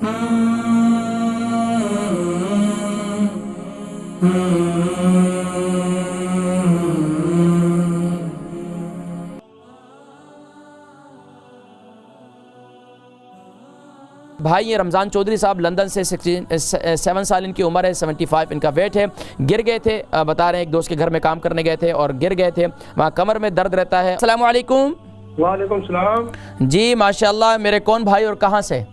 بھائی یہ رمضان چودھری صاحب لندن سے 67 سال ان کی عمر ہے، 75 ان کا ویٹ ہے، گر گئے تھے، بتا رہے ہیں ایک دوست کے گھر میں کام کرنے گئے تھے اور گر گئے تھے، وہاں کمر میں درد رہتا ہے۔ السلام علیکم۔ وعلیکم السلام جی ماشاءاللہ، میرے کون بھائی اور کہاں سے؟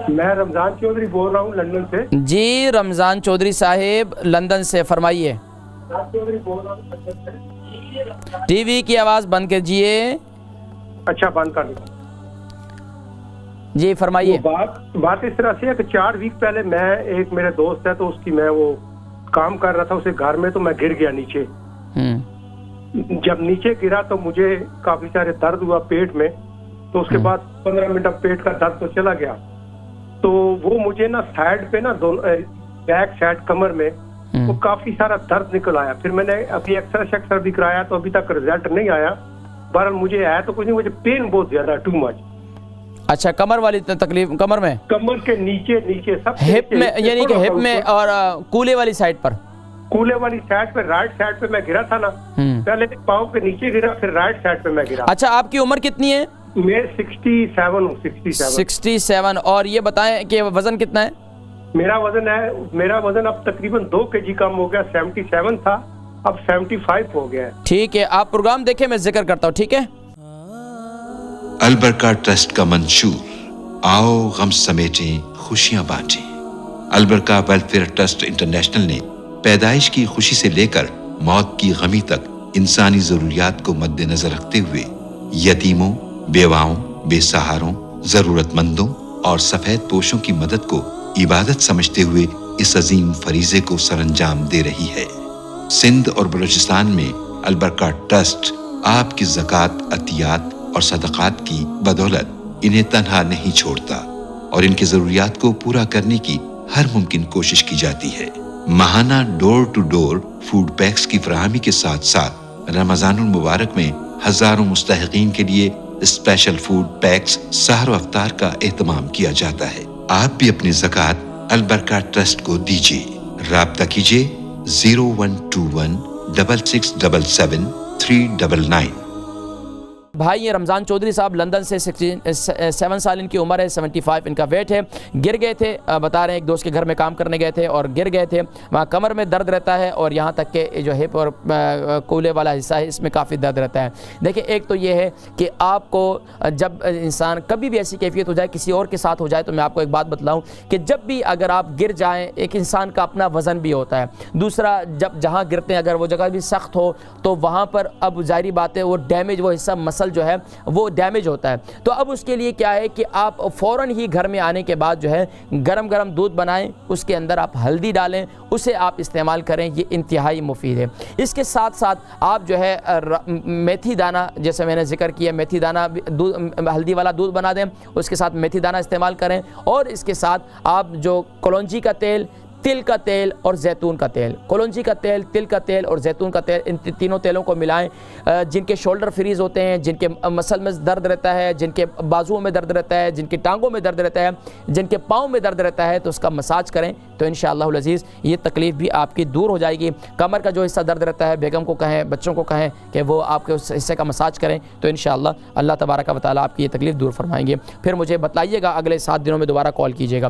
میں رمضان چودھری بول رہا ہوں لندن سے۔ جی رمضان چودھری صاحب لندن سے، فرمائیے۔ ٹی وی کی آواز بند کیجئے۔ اچھا بند کر دیں۔ جی فرمائیے۔ بات اس طرح سے ہے کہ 4 ویک پہلے میں، ایک میرے دوست ہے تو اس کی میں وہ کام کر رہا تھا اسے گھر میں، تو میں گر گیا نیچے۔ جب نیچے گرا تو مجھے کافی سارے درد ہوا پیٹ میں، تو اس کے بعد 15 منٹ اب پیٹ کا درد تو چلا گیا، تو وہ مجھے نا سائڈ پہ نا بیک سائڈ کمر میں وہ کافی سارا درد نکل آیا۔ پھر میں نے ابھی ایکسر بھی کرایا تو ابھی تک رزلٹ نہیں آیا، بہرحال مجھے آیا تو کچھ نہیں، مجھے پین بہت زیادہ ٹو مچ۔ اچھا کمر والی تکلیف؟ کمر میں، کمر کے نیچے سب ہپ میں، یعنی کہ ہپ میں اور کولے والی سائڈ پر؟ کولے والی سائڈ پہ، رائٹ سائڈ پہ میں گرا تھا نا، پہلے پاؤں کے نیچے گرا، پھر رائٹ سائڈ پہ میں گرا۔ اچھا آپ کی عمر کتنی ہے؟ میں 67 ہوں۔ 67۔ اور یہ بتائیں کہ وزن کتنا ہے؟ میرا وزن اب تقریباً 2 kg کم ہو گیا، 77 تھا اب 75 ہو گیا ہے۔ ٹھیک ہے، آپ پروگرام دیکھیں، میں ذکر کرتا ہوں، ٹھیک ہے؟ البرکہ ٹرسٹ کا منشور، آؤ غم سمیٹیں خوشیاں بانٹیں۔ البرکہ ویلفیئر ٹرسٹ انٹرنیشنل نے پیدائش کی خوشی سے لے کر موت کی غمی تک انسانی ضروریات کو مد نظر رکھتے ہوئے یتیموں، بیواؤں، بے سہاروں، ضرورت مندوں اور سفید پوشوں کی مدد کو عبادت سمجھتے ہوئے اس عظیم فریضے کو سر انجام دے رہی ہے۔ سندھ اور بلوچستان میں البرکہ ٹرسٹ آپ کی زکوٰۃ، عطیات اور صدقات کی بدولت انہیں تنہا نہیں چھوڑتا اور ان کی ضروریات کو پورا کرنے کی ہر ممکن کوشش کی جاتی ہے۔ ماہانہ ڈور ٹو ڈور فوڈ پیکس کی فراہمی کے ساتھ ساتھ رمضان المبارک میں ہزاروں مستحقین کے لیے اسپیشل فوڈ پیکس سحر و افطار کا اہتمام کیا جاتا ہے۔ آپ بھی اپنی زکوٰۃ البرکہ ٹرسٹ کو دیجیے۔ رابطہ کیجیے 0121 6677 399۔ بھائی یہ رمضان چودھری صاحب لندن سے 67 سال ان کی عمر ہے، 75 ان کا ویٹ ہے، گر گئے تھے، بتا رہے ہیں ایک دوست کے گھر میں کام کرنے گئے تھے اور گر گئے تھے، وہاں کمر میں درد رہتا ہے اور یہاں تک کہ جو ہپ اور کولے والا حصہ ہے اس میں کافی درد رہتا ہے۔ دیکھیں ایک تو یہ ہے کہ آپ کو جب انسان کبھی بھی ایسی کیفیت ہو جائے، کسی اور کے ساتھ ہو جائے، تو میں آپ کو ایک بات بتلاؤں کہ جب بھی اگر آپ گر جائیں، ایک انسان کا اپنا وزن بھی ہوتا ہے، دوسرا جب جہاں گرتے ہیں اگر وہ جگہ بھی سخت ہو تو وہاں پر اب ظاہری بات ہے وہ ڈیمیج، وہ حصہ مسل جو ہے وہ ڈیمیج ہوتا ہے۔ تو اب اس کے لیے کیا ہے کہ آپ فوراً ہی گھر میں آنے کے بعد جو ہے گرم دودھ بنائیں، اس کے اندر آپ ہلدی ڈالیں، اسے آپ استعمال کریں، یہ انتہائی مفید ہے۔ اس کے ساتھ ساتھ آپ جو ہے میتھی دانہ، جیسے میں نے ذکر کیا، میتھی دانہ ہلدی والا دودھ بنا دیں، اس کے ساتھ میتھی دانہ استعمال کریں، اور اس کے ساتھ آپ جو کلونجی کا تیل، تل کا تیل اور زیتون کا تیل، کلونجی کا تیل، تل کا تیل اور زیتون کا تیل، ان تینوں تیلوں کو ملائیں۔ جن کے شولڈر فریز ہوتے ہیں، جن کے مسل میں درد رہتا ہے، جن کے بازوؤں میں درد رہتا ہے، جن کی ٹانگوں میں درد رہتا ہے، جن کے پاؤں میں درد رہتا ہے، تو اس کا مساج کریں تو انشاءاللہ العزیز یہ تکلیف بھی آپ کی دور ہو جائے گی۔ کمر کا جو حصہ درد رہتا ہے، بیگم کو کہیں، بچوں کو کہیں کہ وہ آپ کے اس حصے کا مساج کریں تو انشاءاللہ اللہ تبارک و تعالیٰ آپ کی یہ تکلیف دور فرمائیں گے۔ پھر مجھے بتلائیے گا، اگلے 7 دنوں میں دوبارہ کال کیجیے گا۔